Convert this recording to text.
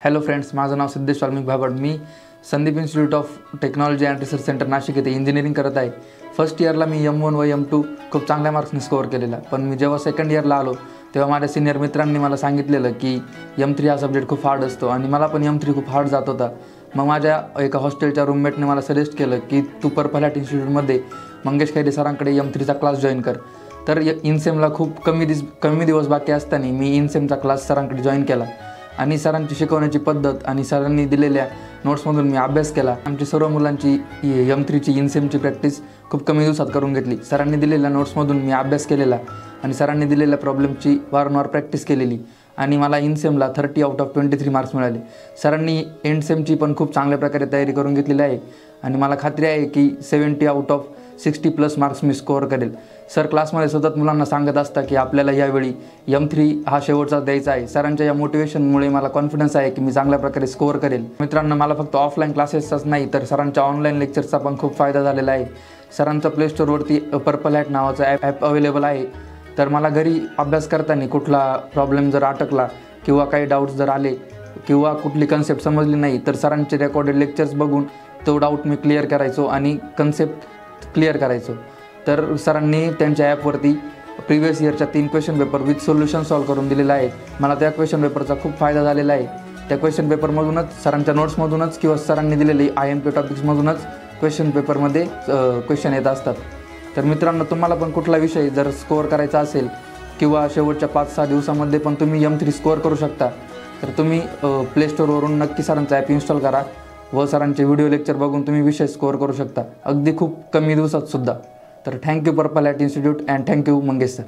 Hello friends, माझं नाव सिद्धेश वाल्मिक भाबड. मी Sandeep institute of technology and research centre Nashik येथे इंजिनिअरिंग करत आहे. फर्स्ट इयरला मी M1 व M2 खूप चांगल्या मार्क्सने स्कोअर केलेला. पण मी जेव्हा सेकंड इयरला आलो तेव्हा माझ्या सिनियर मित्रांनी मला सांगितलेलं की M3 हा सब्जेक्ट खूप हार्ड असतो आणि मला पण M3 खूप हार्ड जात होता. मग माझ्या एका हॉस्टेलच्या रूममेटने मला सजेस्ट केलं की तू पर्पल हॅट इन्स्टिट्यूटमध्ये मंगेश खैरे सरांकडे M3चा क्लास जॉईन कर. तर इनसेमला खूप कमी दिवस बाकी असताना मी इनसेमचा क्लास सरांकडे जॉईन केला आणि सरांची शिकवण्याची पद्धत आणि सरांनी दिलेल्या नोट्समधून मी अभ्यास केला. आमची सर्व मुलांची M3ची इनसेमची प्रॅक्टिस खूप कमी दिवसात करून घेतली. सरांनी दिलेल्या नोट्समधून मी अभ्यास केलेला आणि सरांनी दिलेल्या प्रॉब्लेमची वारंवार प्रॅक्टिस केलेली आणि मला इनसेमला 30 आउट ऑफ 23 मार्क्स मिळाले. सरांनी एंडसेमची पण खूप चांगल्या प्रकारे तयारी करून घेतलेली आहे आणि मला खात्री आहे की 70 out of 60+ marks me score करेल. सर क्लासमध्ये सतत मुलांना सांगत असतात की आपल्याला यावेळी M3 हा शेवटचा द्यायचा आहे. सरांच्या या मोटिवेशनमुळे मला कॉन्फिडन्स आहे की मी चांगल्या प्रकारे स्कोअर करेल. मित्रांनो, मला फक्त ऑफलाईन क्लासेसचाच नाही तर सरांच्या ऑनलाईन लेक्चरचा पण खूप फायदा झालेला आहे. सरांचं प्ले स्टोअरवरती पर्पल हॅट नावाचं ॲप अवेलेबल आहे. तर मला घरी अभ्यास करताना कुठला प्रॉब्लेम जर अटकला किंवा काही डाऊट्स जर आले किंवा कुठली कन्सेप्ट समजली नाही तर सरांचे रेकॉर्डेड लेक्चर्स बघून तो डाऊट मी क्लिअर करायचो आणि कन्सेप्ट क्लिअर करायचो. तर सरांनी त्यांच्या ॲपवरती प्रिव्हियस इयरच्या 3 question paper with solution solve करून दिलेला आहे. मला त्या क्वेश्चन पेपरचा खूप फायदा झालेला आहे. त्या क्वेश्चन पेपरमधूनच सरांच्या नोट्समधूनच किंवा सरांनी दिलेली IMP टॉपिक्समधूनच क्वेश्चन पेपरमध्ये क्वेश्चन येत असतात. तर मित्रांनो, तुम्हाला पण कुठला विषय जर स्कोअर करायचा असेल किंवा शेवटच्या 5-6 दिवसामध्ये पण तुम्ही M3 स्कोअर करू शकता तर तुम्ही प्ले स्टोअरवरून नक्की सरांचा ॲप इन्स्टॉल करा व सरांचे व्हिडिओ लेक्चर बघून तुम्ही विषय स्कोअर करू शकता अगदी खूप कमी दिवसात सुद्धा. तर thank you purple hat institute and thank you Mangesh sir.